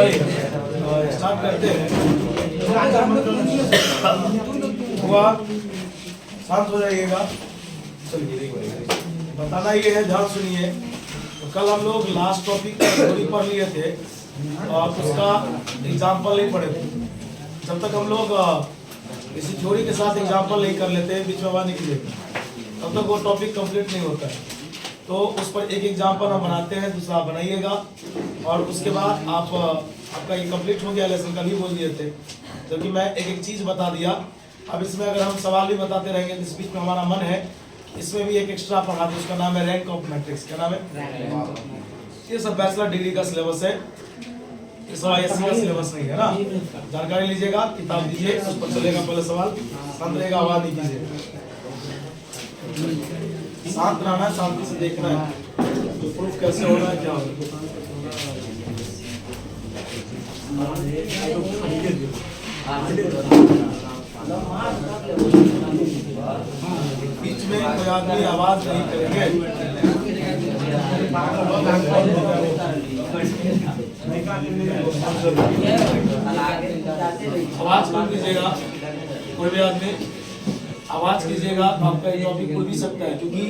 Start करते हैं। हुआ, शांत हो जाइएगा। बताना ये है, ध्यान सुनिए। तो कल हम लोग लास्ट टॉपिक थ्योरी पढ़ लिए थे और उसका एग्जाम्पल नहीं पढ़े थे। जब तक हम लोग इसी थ्योरी के साथ एग्जाम्पल नहीं कर लेते, बीच में आवाज निकले, तब तक वो टॉपिक कंप्लीट नहीं होता है। तो उस पर एक एग्जाम्पल हम बनाते हैं, दूसरा आप बनाइएगा और उसके बाद आपका ये कंप्लीट हो गया लेसन। कल ही बोल दिए थे, जबकि मैं एक एक चीज़ बता दिया। अब इसमें अगर हम सवाल भी बताते रहेंगे तो इस बीच में हमारा मन है इसमें भी एक एक्स्ट्रा पढ़ा दे, उसका नाम है रैंक ऑफ मैट्रिक्स। क्या नाम है? ये सब बैचलर डिग्री का सिलेबस है, ये सब आईएससी का सिलेबस नहीं है ना। जानकारी लीजिएगा, किताब दीजिए, उस पर चलेगा पहले सवाल। शांत रहेगा, आवाज नहीं कीजिएगा, शांत रहना है, शांति से देखना है तो प्रूफ कैसे होना है, क्या होगा। बीच में कोई आदमी आवाज नहीं करेंगे। आवाज कम कीजिएगा, कोई भी आदमी आवाज कीजिएगा तो आपका ये टॉपिक भूल भी सकता है, क्योंकि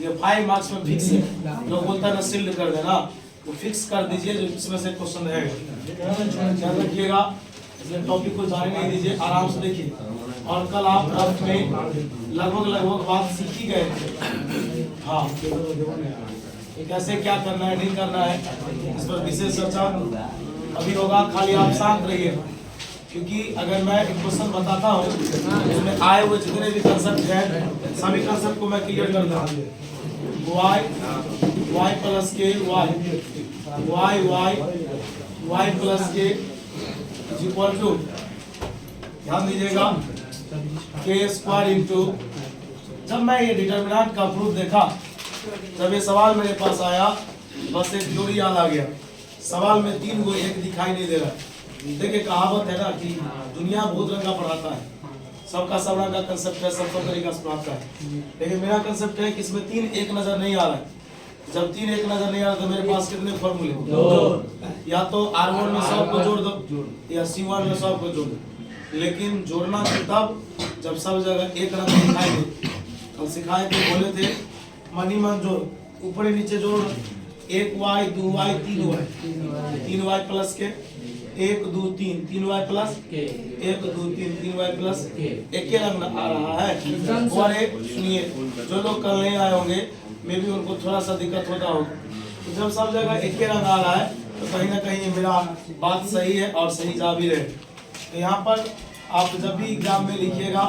ये 5 मार्क्स में फिक्स है। जो बोलता है ना सील्ड कर देना, तो फिक्स कर दीजिए जो इसमें से क्वेश्चन रहेगा। ध्यान रखिएगा, इसलिए टॉपिक को जाने नहीं दीजिए, आराम से देखिए। और कल आप रफ में लगभग बात सीख ही गए थे। हाँ, कैसे क्या करना है, नहीं करना है, इस पर विशेष चर्चा अभी होगा। खाली आप शांत रहिए, क्योंकि अगर मैं एक क्वेश्चन बताता हूँ इसमें आए हुए जितने भी कंसेप्ट हैं, सभी कंसेप्ट को मैं क्लियर कर दूँ। y प्लस के y प्लस के इज इक्वल टू, ध्यान दीजिएगा, के स्क्वायर इंटू। जब मैं ये डिटर्मिनेंट का प्रूफ देखा, जब ये सवाल मेरे पास आया, बस एक जोड़ी याद आ गया। सवाल में 3 को 1 दिखाई नहीं दे रहा। देखिए, कहावत है ना कि दुनिया बहुत रंग का पढ़ाता है, सबका सब रंग का कंसेप्ट है, सबका तरीका से पढ़ाता है। लेकिन मेरा कंसेप्ट है कि इसमें 3 एक नजर नहीं आ रहा है। जब 3 एक नजर नहीं आ रहा तो मेरे पास कितने फॉर्मूले, या तो R1 में सब को जोड़ दो या C1 में सब को जोड़ दो। लेकिन जोड़ना तब जब सब जगह एक रंग दिखाई दे। कल सिखाए थे, बोले थे मनी मन जोड़, ऊपर नीचे जोड़, 1y 2y 3y प्लस के 1 2 3 3y प्लस 1 2 3 3y प्लस एक ही रंग आ रहा है। और एक सुनिए, जो लोग कल नहीं आए होंगे मे भी उनको थोड़ा सा दिक्कत होता होगा। तो जब सब जगह एक ही रंग आ रहा है तो कहीं ना कहीं मेरा बात सही है और सही जा भी रहे। तो यहाँ पर आप जब भी एग्जाम में लिखिएगा,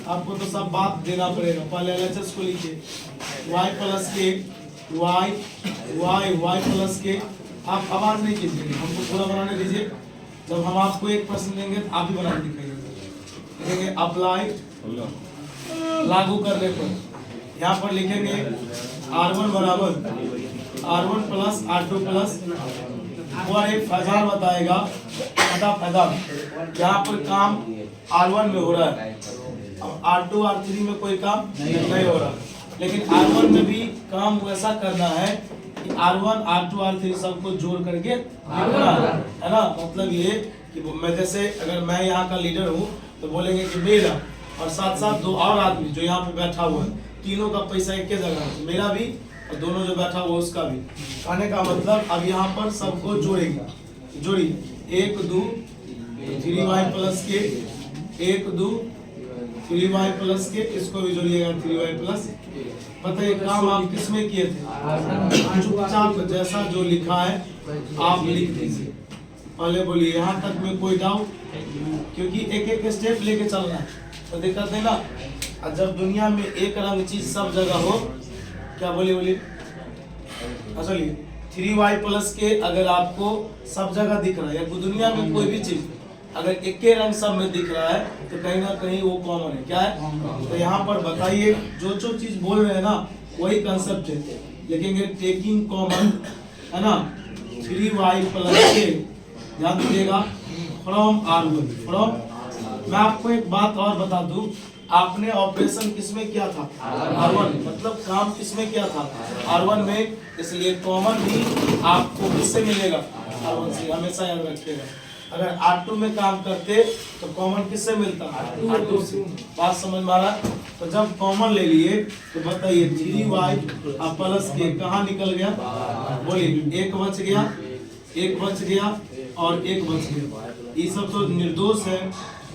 आपको तो सब बात देना पड़ेगा। पहले LHS को लिखिए, y प्लस के y प्लस के। आप आवाज नहीं कीजिए, हमको पूरा बनाने दीजिए। जब हम आपको एक प्रश्न देंगे तो आप ही बना दिखाइए। लिखेंगे अप्लाई, लागू करने पर। यहाँ पर लिखेंगे R1 बराबर R1 प्लस R2 प्लस, और एक फैजान बताएगा फैजान। यहाँ पर काम R1 में हो रहा है, अब R2 R3 में कोई काम नहीं हो रहा। लेकिन R1 में भी काम वैसा करना है कि R1 R2 R3 सबको जोड़ करके लिखना है ना। मतलब ये कि मैं जैसे अगर मैं यहाँ का लीडर हूँ तो बोलेंगे कि मेरा, और साथ साथ 2 और आदमी जो यहाँ पे बैठा हुआ है, तीनों का पैसा एक ही जगह है, मेरा भी और दोनों जो बैठा हुआ उसका भी। कहने का मतलब अब यहाँ पर सबको जोड़ेगा, जोड़ी 1 2 3y प्लस के 1 2 3y प्लस के, इसको भी जोड़िएगा 3y प्लस। बताइए काम आप किसमें किए थे? चुपचाप जैसा जो लिखा है आप लिख दीजिए। पहले बोलिए, यहाँ तक में कोई डाउट? क्योंकि एक एक स्टेप लेके चलना है तो दिक्कत नहीं ना। और जब दुनिया में एक रंग चीज सब जगह हो, क्या बोलिए असली 3y प्लस के अगर आपको सब जगह दिख रहा है, या दुनिया में कोई भी चीज अगर एक के रंग सब में दिख रहा है तो कहीं ना कहीं वो कॉमन है। क्या है? तो यहाँ पर बताइए, जो चीज बोल रहे हैं ना वही कंसेप्ट है। लिखेंगे टेकिंग कॉमन, है ना, 3y प्लस के, ध्यान दीजिएगा, फ्रॉम R1। फ्रॉम, मैं आपको एक बात और बता दूं, आपने ऑपरेशन किसमें किया था? R1, मतलब काम किसमें किया था? R1 में, इसलिए कॉमन भी आपको किससे मिलेगा? R1C, हमेशा याद रखिएगा। अगर R2 में काम करते तो कॉमन किससे मिलता? R2 से। बात समझ में आ रहा? तो जब कॉमन ले लिए तो बताइए 3y प्लस के कहाँ निकल गया? बोलिए, एक बच गया, एक बच गया और एक बच गया। ये सब तो निर्दोष है,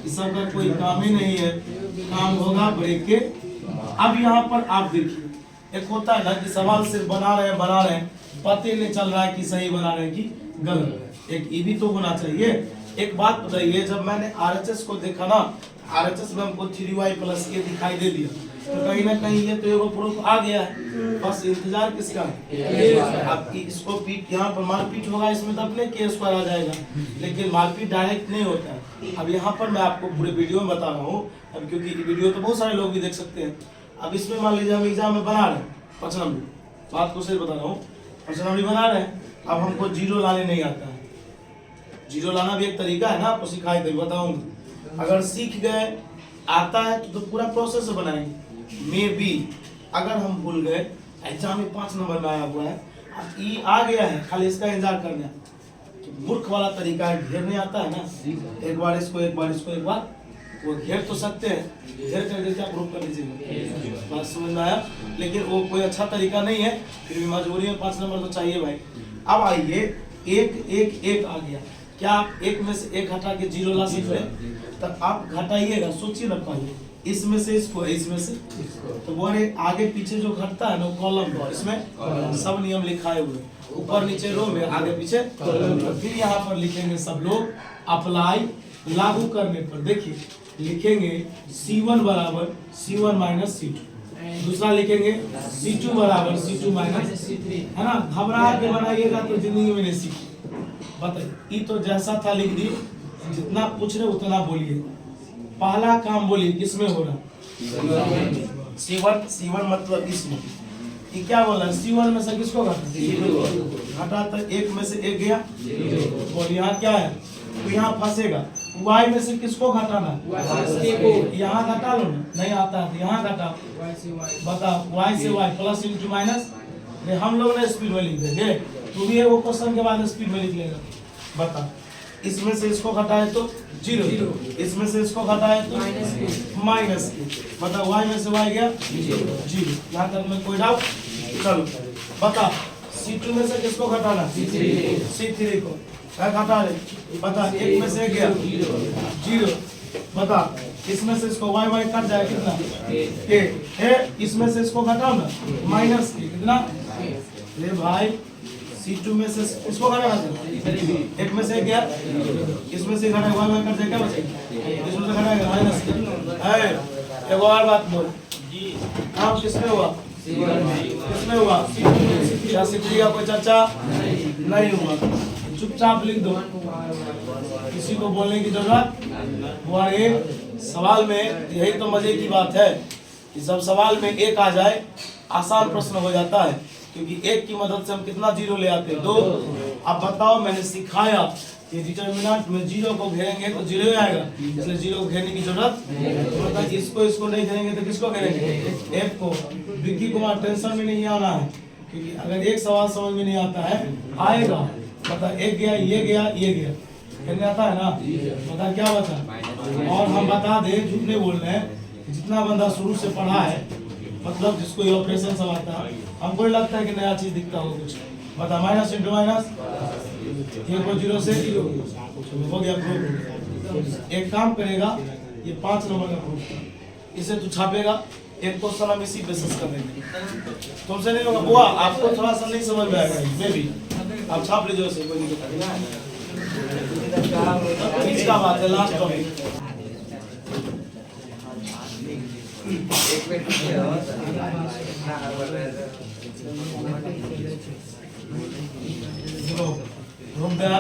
इस सब का कोई काम ही नहीं है, काम होगा ब्रेक के। अब यहाँ पर आप देखिए, एक होता है ना कि सवाल सिर्फ बना रहे हैं, पता ही नहीं चल रहा है कि सही बना रहे हैं कि गलत। एक ये भी तो होना चाहिए। एक बात बताइए, जब मैंने RHS को देखा ना, RHS में हमको 3y प्लस के दिखाई दे दिया, तो कहीं ना कहीं ये तो एगो प्रूफ आ गया है, बस इंतजार किसका है? आपकी इसको पीट, यहाँ पर मारपीट होगा इसमें तो अपने के स्क्वायर आ जाएगा, लेकिन मारपीट डायरेक्ट नहीं होता है। अब यहाँ पर मैं आपको पूरे वीडियो में बता रहा हूँ, अब क्योंकि वीडियो तो बहुत सारे लोग भी देख सकते हैं। अब इसमें मान लीजिए हम एग्जाम में बना रहे हैं 5 नंबर, बात को सही बता रहा हूँ, 5 नंबर बना रहे हैं। अब हमको जीरो लाने नहीं आता है, जीरो लाना भी एक तरीका है ना, आपको सिखाई दे बताऊंगा। अगर सीख गए, आता है तो पूरा प्रोसेस से बनाएंगे। मे बी अगर हम भूल गए, एग्जाम में 5 नंबर में आया हुआ है, अब ई आ गया है, खाली इसका इंतजार करना है, तो मूर्ख वाला तरीका है, घेरने आता है ना, एक बार इसको एक बार इसको एक बार, वो घेर तो सकते हैं, घेर करके क्या प्रूफ कर दीजिएगा। बात समझ में आया? लेकिन वो कोई अच्छा तरीका नहीं है, फिर भी मजबूरी में 5 नंबर तो चाहिए भाई। अब आइए, एक एक एक आ गया, क्या आप एक में से एक हटा के जीरो ला सकते हैं? तब आप घटाइएगा, सोचिए ना पहले, इसमें से इसको, इसमें से तो वो आगे पीछे जो घटता है ना कॉलम में, इसमें सब नियम लिखाए हुए, ऊपर नीचे रो में, आगे पीछे। फिर यहाँ पर लिखेंगे सब लोग अप्लाई, लागू करने पर देखिए लिखेंगे C1 बराबर C1 माइनस C2, दूसरा लिखेंगे C2 बराबर C2 माइनस C3, है ना। घबरा के बनाइएगा तो जिंदगी में नहीं सीखिए। बताइए, ये तो जैसा था लिख दिए, जितना पूछ रहे उतना बोलिए। पहला काम बोलिए किसमें हो रहा? C1 मतलब इसमें, ये क्या बोला? C1 में से किसको घटा तो एक में से एक गया, और यहाँ क्या है तो यहाँ फंसेगा। Y में से किसको घटाना? यहाँ घटा लो ना, नहीं आता है तो यहाँ घटा। बताओ, Y से Y प्लस इंटू माइनस, हम लोग ने स्पीड में लिख देंगे, तू भी वो क्वेश्चन के बाद स्पीड में लिख लेगा। बता, इसमें से इसको घटाए तो जीरो, इसमें से इसको घटाए तो माइनस। बता, Y में से Y गया जीरो, यहाँ तक में कोई डाउट? चलो बता, C2 में से किसको घटाना? C3 को घटा रहे। बता, एक में से गया जीरो, बता इसमें से इसको y y कट जाए कितना? ए, इसमें से इसको घटाओ ना, माइनस कितना? ले भाई, C2 में से इसको घटाना था, एक में से गया, इसमें से घटा y y कट जाए, क्या बचेगा? इसमें से घटाएगा माइनस। एक और बात बोल, काम किसमें हुआ? किसमें हुआ? क्या C3 का कोई चर्चा नहीं हुआ? चुपचाप लिख दो, किसी को बोलने की जरूरत। वो एक सवाल में यही तो मजे की बात है कि जब सवाल में एक आ जाए आसान प्रश्न हो जाता है, क्योंकि एक की मदद से हम कितना जीरो ले आते हैं? 2। अब बताओ, मैंने सिखाया कि डिटरमिनेंट में जीरो को घेरेंगे तो जीरो आएगा, इसलिए जीरो को घेरने की जरूरत मतलब इसको नहीं घेरेंगे तो किसको घेरेंगे? एक को। विक्की कुमार टेंशन में नहीं आना है, क्योंकि अगर एक सवाल समझ में नहीं आता है, आएगा। बता, एक गया, ये गया, ये गया, कहने आता है ना। बता क्या बता, और हम बता दे, झूठ नहीं बोल रहे हैं, जितना बंदा शुरू से पढ़ा है, मतलब जिसको ये ऑपरेशन सब आता है, हमको नहीं लगता है कि नया चीज दिखता हो कुछ। बता, माइनस इंटू माइनस, ये को जीरो से हो गया प्रूफ। एक काम करेगा, ये 5 नंबर का प्रूफ, इसे तू छापेगा, एक क्वेश्चन हम इसी बेसिस कर देंगे, तुमसे नहीं होगा बुआ, आपको थोड़ा सा नहीं समझ में आएगा, मैं भी आप छाप लीजिए उसे, कोई दिक्कत नहीं। बीच का बात है, लास्ट टॉपिक। रुक गया,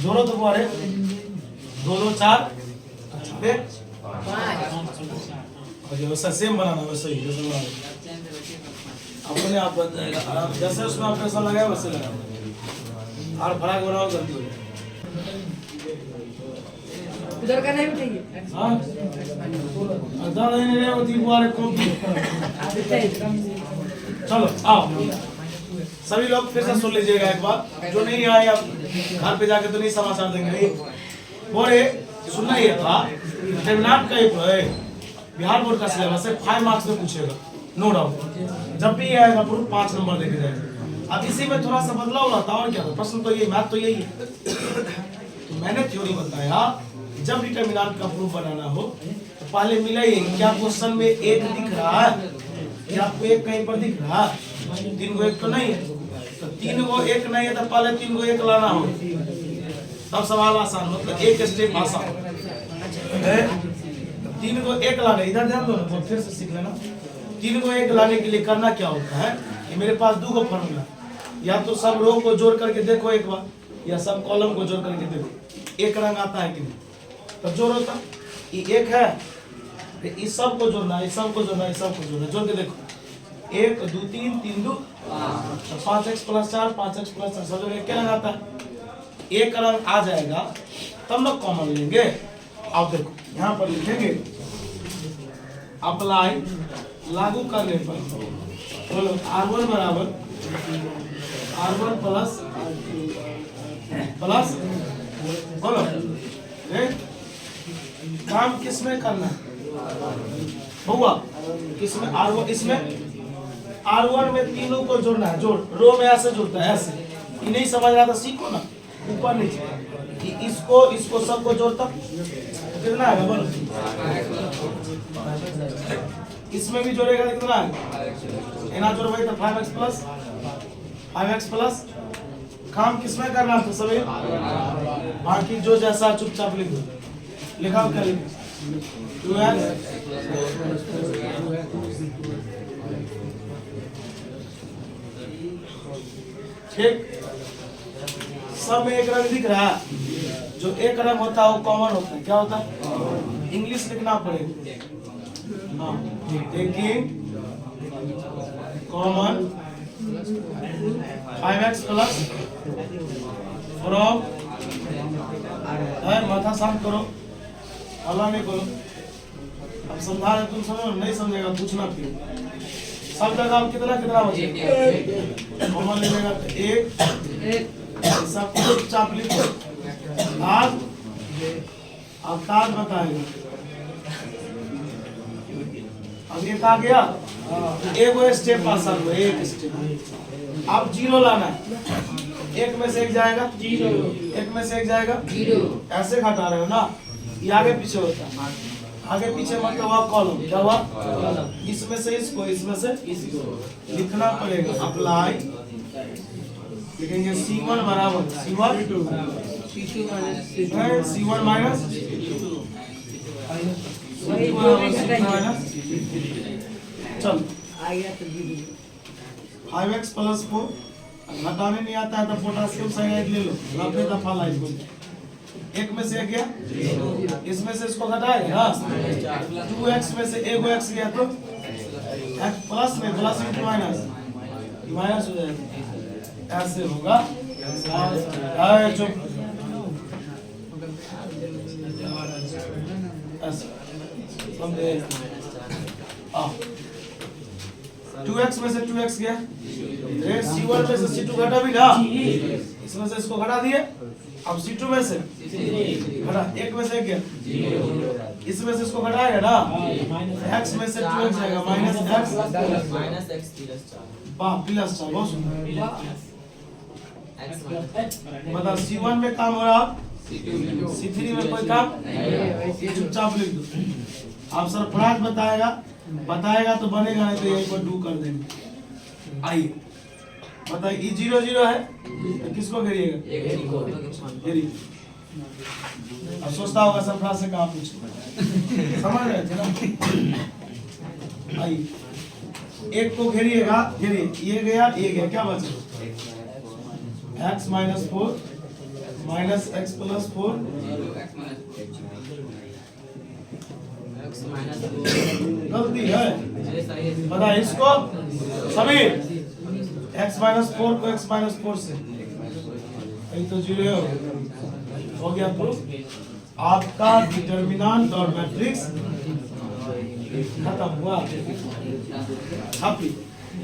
जोड़ो तो बारे 2 2 4 पे और ये वैसा सेम बनाना वैसे ही जैसे बनाना अपने आप बन जाएगा। जैसे उसमें ऑपरेशन लगाया वैसे लगाना और फराक बनाओ जल्दी हो जाए। उधर का नहीं चाहिए। हाँ अदा नहीं रे वो 3 बार कॉपी। चलो आओ सभी लोग फिर से सुन लीजिएगा एक बार, जो नहीं आए अब घर पे जाके तो नहीं समाचार देंगे। बोले सुनना ये था डिटरमिनेंट का बिहार बोर्ड का सिलेबस है, 5 मार्क्स में पूछेगा नो डाउट। जब भी आएगा पूरा 5 नंबर लेके जाएगा। अब इसी में थोड़ा सा बदलाव रहता और क्या था, प्रश्न तो यही, मैथ तो यही है। तो मैंने थ्योरी बताया जब डिटरमिनेंट का प्रूफ बनाना हो तो पहले मिलाइए क्या क्वेश्चन में 1 दिख रहा है, क्या आपको 1 कहीं पर दिख रहा है, 3 को 1 तो नहीं है, तो 3 को 1 नहीं है तो पहले 3 को 1 लाना हो तब सवाल आसान, मतलब एक स्टेप आसान है। 3 को 1 लाने, इधर ध्यान दो ना, फिर से सीख लेना। 3 को 1 लाने के लिए करना क्या होता है कि मेरे पास 2 को फॉर्मूला, या तो सब रो को जोड़ करके देखो एक बार, या सब कॉलम को जोड़ करके देखो, एक रंग आता है कि नहीं, तब जोड़ो था ये 1 है, इस सब को जोड़ना है, इस सब को जोड़ना है, इस सब को जोड़ना है, जोड़ के देखो 1 2 3 3 2 5x + 4 5x + 4 सब जगह क्या रंग आता है, एक रंग आ जाएगा तब लोग कॉमन लेंगे। अब देखो यहाँ पर लिखेंगे अप्लाई, लागू करने पर बोलो R1 बराबर R1 प्लस बोलो काम किसमें करना है हुआ, किसमें R1, इसमें R1 में तीनों को जोड़ना है, जोड़ रो में ऐसे जोड़ता है, ऐसे ये नहीं समझ रहा था सीखो ना, ऊपर नीचे कि इसको सबको जोड़ता कितना आएगा बोलो, इसमें भी जोड़ेगा कितना आएगा, इना जोड़ भाई तो 5x प्लस काम किसमें करना था सभी, बाकी जो जैसा चुपचाप लिख दो, लिखा क्या लिख 2x ठीक, सब में एक रंग दिख रहा है, जो एक रंग होता है वो कॉमन होता है, क्या होता है, इंग्लिश लिखना पड़ेगा, हाँ taking common 5x plus from, माथा शांत करो, हल्ला नहीं करो, अब समझा रहे तुम समझो, नहीं समझेगा पूछना फिर, सब जगह आप कितना कितना बचेगा, कॉमन लेगा तो 1 सब कुछ चाप लिखो, आज बताएगा, अब एक आ गया, एक वो स्टेप आसान हुआ, एक स्टेप, अब 0 लाना है, 1 में से 1 जाएगा 0, 1 में से 1 जाएगा 0, ऐसे घटा रहे हो ना, ये आगे पीछे होता है, आगे पीछे मतलब हुआ कॉलम, क्या हुआ, इसमें से इसको, इसमें से इसको लिखना पड़ेगा, अप्लाई लिखेंगे C1 बराबर C1 माइनस चल 5x प्लस 4, घटाने नहीं आता है तो पोटासियम साइनाइड ले लो, 90 दफा लाइट बोल, 1 में से 1 गया, इसमें से इसको घटाएगा ना, 2x में से 1 x गया तो x प्लस में प्लस इंटू माइनस हो जाएगा, ऐसे होगा, चुप समझे, 2x में से 2x गया, C1 में से C2 घटा भी ना, इसमें से इसको घटा दिए, अब C2 में से घटा, 1 में से 1 गया, इसमें से इसको घटाएगा ना, x में से 2x जाएगा माइनस x प्लस 4, बहुत सुंदर, बता C1 में काम हो रहा, C3 में कोई काम, चुपचाप लिख दो, आप सरफराज बताएगा तो बनेगा, नहीं तो यहीं पर 2 कर देंगे। आइए बताइए, ये 0 0 है तो किसको घेरिएगा, घेरिए, अब सोचता होगा सरफराज से कहाँ पूछे, समझ रहे थे ना, आइए 1 को घेरिएगा, घेरिए, ये गया क्या बचा, x - 4 माइनस एक्स प्लस 4 गलती है, बता इसको सभी x माइनस 4 को x माइनस 4 से यही तो जीरो हो गया प्रूफ। आपका डिटर्मिनेंट और मैट्रिक्स खत्म हुआ।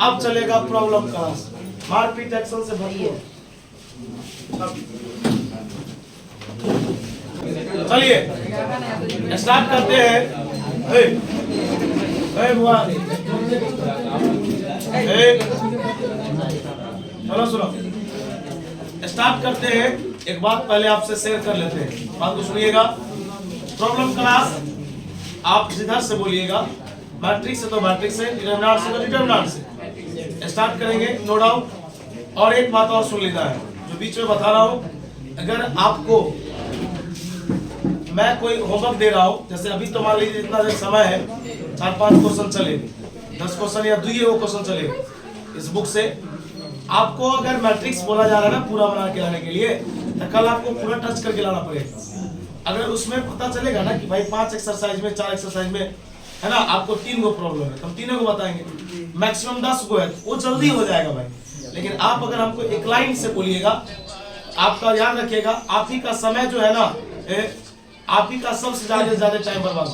अब चलेगा प्रॉब्लम क्लास, मारपीट एक्सेल से भरपूर। चलिए स्टार्ट करते हैं। चलो सुनो, स्टार्ट करते हैं। एक बात पहले आपसे शेयर कर लेते हैं, बात को सुनिएगा। प्रॉब्लम क्लास आप इधर से बोलिएगा, मैट्रिक्स से तो मैट्रिक्स से, डिटरमिनेंट से तो डिटरमिनेंट से स्टार्ट करेंगे, नो डाउट। और एक बात और सुन लेना है जो बीच में बता रहा हूं, अगर आपको मैं कोई होमवर्क दे रहा हूं, जैसे अभी तो मान लीजिए इतना देर समय है, 4-5 क्वेश्चन चलेंगे, 10 क्वेश्चन या 2 क्वेश्चन चलेंगे इस बुक से। आपको अगर मैट्रिक्स बोला जा रहा है ना पूरा बना के लाने के लिए, तो कल आपको पूरा टच करके लाना पड़ेगा। अगर उसमें पता चलेगा ना कि भाई 5 एक्सरसाइज में 4 एक्सरसाइज में है ना, आपको 3 गो प्रॉब्लम है, हम तीनों को बताएंगे, मैक्सिमम 10 गो है, वो जल्दी हो जाएगा भाई। लेकिन आप अगर हमको एक लाइन से बोलिएगा, आपका याद रखिएगा, आप ही का समय जो है ना, आप ही का सबसे ज्यादा टाइम बर्बाद।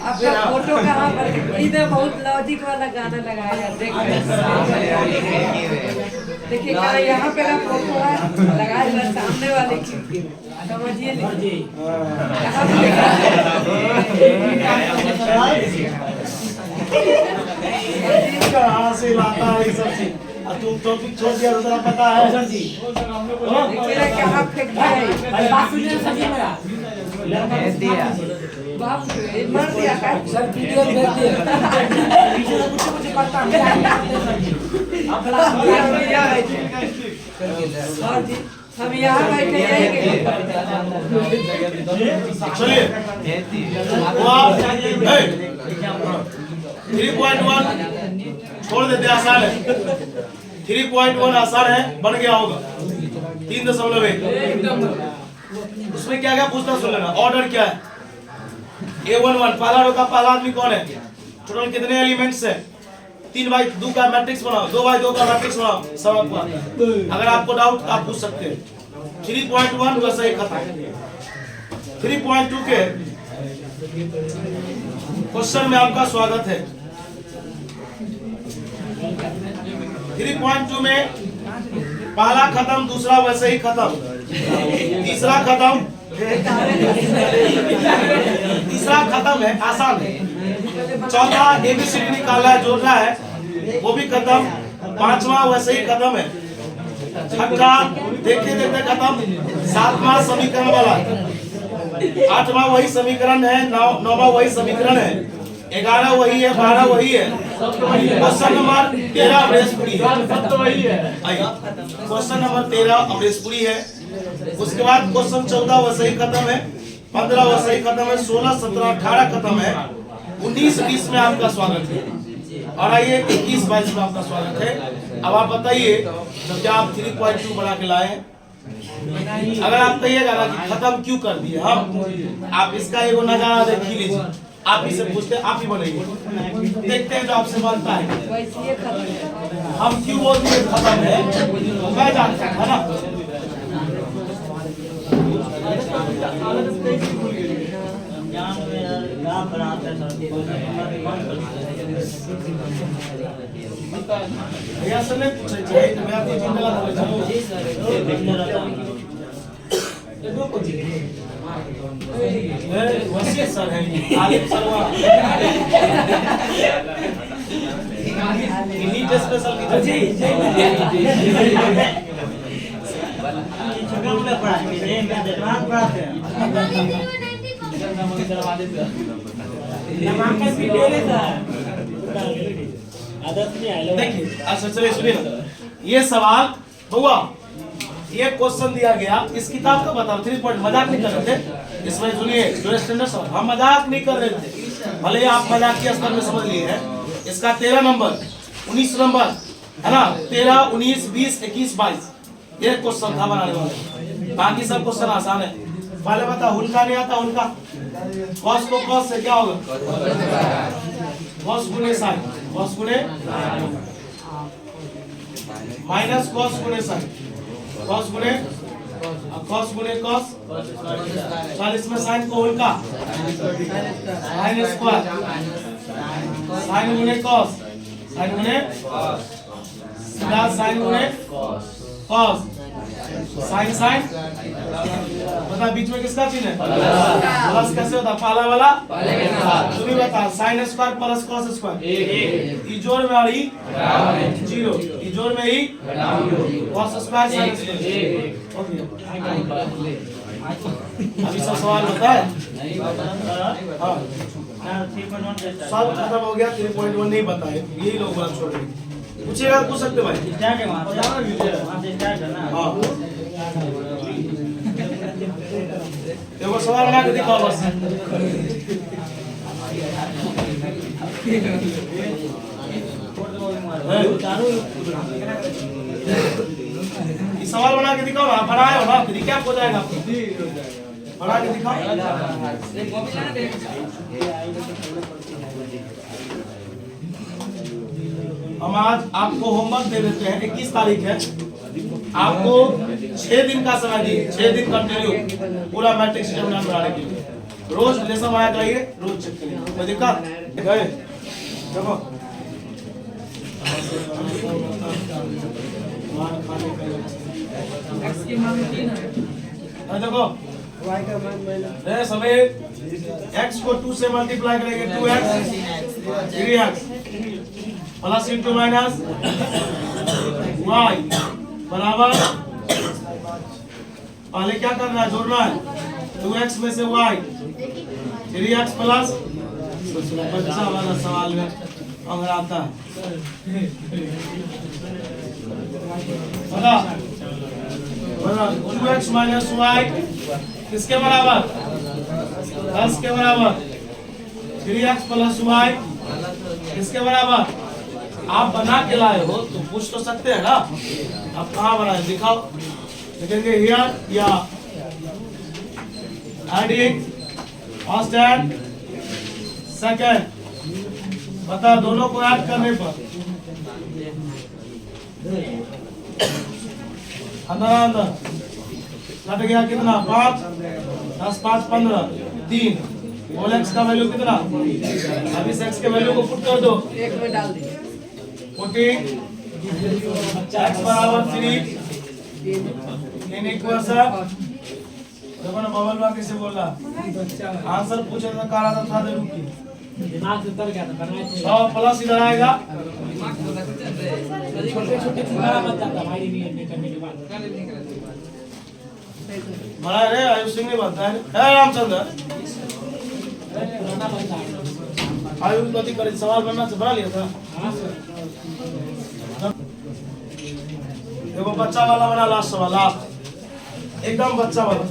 आपका फोटो कहाँ पर? इधर बहुत लॉजिक वाला गाना लगाया है, देखिए कहाँ यहाँ पे ना फोटो है लगाया हुआ सामने वाले की, समझिए नहीं कहाँ से लाता है ये सब चीज। तुम टॉपिक छोड़ दिया तो पता है सर जी, कहाँ फेंक दिया? बाप रे, मर दिया का सर, वीडियो भेज दिया। पीछे से कुछ पता नहीं सर जी, हम यहाँ बैठे हैं। चलिए 3.1 छोड़ देते, आसान है। 3.1 आसान है, बन गया होगा 3.1। उसमें क्या क्या पूछना सुन लेना। ऑर्डर क्या है? A11 पहला रो का पहला आदमी कौन है? टोटल कितने एलिमेंट्स है? 3/2 का मैट्रिक्स बनाओ, 2/2 का मैट्रिक्स बनाओ, सब आपको। अगर आपको डाउट आप पूछ सकते हैं। 3.1 वैसे ही खत्म। 3.2 के क्वेश्चन में आपका स्वागत है। 3.2 में पहला खत्म, दूसरा वैसे ही खत्म, तीसरा खत्म, तीसरा खत्म है, आसान है। चौथा एबीसीडी निकालना है, जोड़ना है, वो भी खत्म। पांचवा वैसे ही खत्म है। छठा देखते देखते खत्म। सातवां समीकरण वाला, आठवां वही समीकरण है, नौवां वही समीकरण है, 11 वही है, 12 वही है। क्वेश्चन नंबर 13 अमरेशपुरी है, क्वेश्चन नंबर 13 अमरेशपुरी है। उसके बाद क्वेश्चन 14 वैसे ही खत्म है, 15 वैसे ही खत्म है, 16, 17, 18 खत्म है, 19, 20 में आपका स्वागत है। और आइए 21, 22 में आपका स्वागत है। अब आप बताइए तो क्या आप 3.2 बना के लाए? अगर आप कहिएगा ना कि खत्म क्यों कर दिए हम, आप इसका एगो नजारा देख लीजिए। आप ही से पूछते, आप ही बनाइए, देखते हैं जो आपसे बनता है। हम क्यों बोलते हैं खत्म है, मैं जानता है ना। भैया से नहीं पूछे चाहिए, मैं आपको जिंदा बोले चलो वसीयत सर है, आलिम सरवा नीट स्पेशल की जी छोटा मुझे पढ़ाते हैं, मैं देवान पढ़ाते हैं। नामांकन भी ले लेता है, आदत नहीं आया। देखिए अच्छा चलिए सुनिए, ये सवाल हुआ, ये क्वेश्चन दिया गया, इस किताब का बता 3 पॉइंट, मजाक नहीं कर रहे थे इसमें। सुनिए जो स्टैंडर्ड सवाल, हम मजाक नहीं कर रहे थे, भले आप मजाक के स्तर में समझ लिए हैं, इसका 13 नंबर 19 नंबर है ना, 13 19 20 21 22 ये क्वेश्चन था बनाने वाले। बाकी सब क्वेश्चन आसान है। पहले बता, हुल्का नहीं आता, हुल्का कॉस को कॉस से क्या होगा, कॉस गुने साइन, कॉस गुने माइनस कॉस गुने साइन, कॉस गुने कॉस, और इसमें साइन को उल्टा साइन स्क्वायर, साइन गुने कॉस, साइन गुने सीधा साइन गुने कॉस, साइन साइन बता बीच में किसका चिन्ह है, प्लस कैसे होता, पहला वाला तुम ही बता, sine square plus cos square, E जोड़ में और ई जीरो, ई जोड़ में E cos square sine square. अभी सब सवाल होता है, सब खत्म हो गया। 3.1 नहीं बताए, यही लोग बात छोड़ रहे, पूछेगा पूछ सकते भाई, हाँ देखो सवाल बना के दिखाओ बस। सवाल बना के दिखाओ ना, बनाए हो ना, फिर क्या हो जाएगा, बना के दिखाओ। हम आज आपको होमवर्क दे देते हैं, 21 तारीख है, आपको 6 दिन का समय दिए, 6 दिन कंटिन्यू पूरा मैट्रिक सिस्टम बनाने के लिए। रोज लेसन बनाया कराइए, रोज चेक करिए, कोई दिक्कत गए देखो देखो समय x को 2 से मल्टीप्लाई करेंगे, 2x 3x plus into minus y बराबर, पहले क्या करना है, जोड़ना है, 2x में से y 3x प्लस, बच्चा वाला सवाल में अंग्राता है, बता 2x माइनस y किसके बराबर, 10 के बराबर, 3x प्लस y किसके बराबर। आप बना के लाए हो तो पूछ तो सकते हैं ना, आप कहाँ बनाए दिखाओ, लिखेंगे हियर या एडिंग फर्स्ट एंड सेकंड, बता दोनों को ऐड करने पर अंदर कट गया कितना, 5 10 5 15 3, होल एक्स का वैल्यू कितना, अब इस एक्स के वैल्यू को पुट कर दो, एक में डाल दिए, पुटिंग x बराबर 3 इन इक्वेशन, देखो ना बबल बा कैसे बोल रहा, आंसर पूछे तो कह रहा था दे रुकी, दिमाग से उतर गया था, करना है 100 प्लस इधर आएगा, छोटे-छोटे तुम्हारा मत जाता भाई, नहीं करने के बाद बड़ा रे आयुष सिंह नहीं बनता है रामचंद्र, आयुष गति कर सवाल बनना से बना लिया था। देखो बच्चा वाला बना, लास्ट सवाल, लास्ट एकदम बच्चा वाला,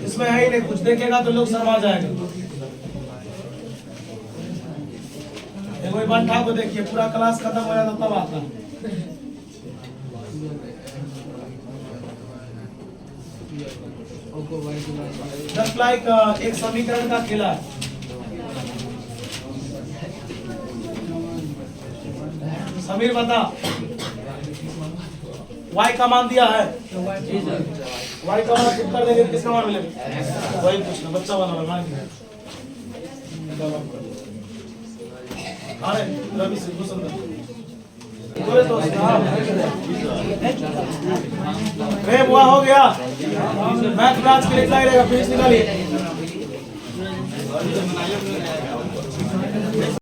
इसमें है ही नहीं कुछ, देखेगा तो लोग शर्मा जाएंगे। देखो बंठा को देखिए, पूरा क्लास खत्म हो जाता तब आता, जस्ट लाइक एक समीकरण का खेला है, समीर बता y का मान दिया है, y का मान पुट कर देंगे, किसका मान मिलेगा, वही पूछना, बच्चा वाला मान। अरे रवि से कुछ बुआ हो गया, मैथ क्लास के लिए रहेगा, पेज निकालिए।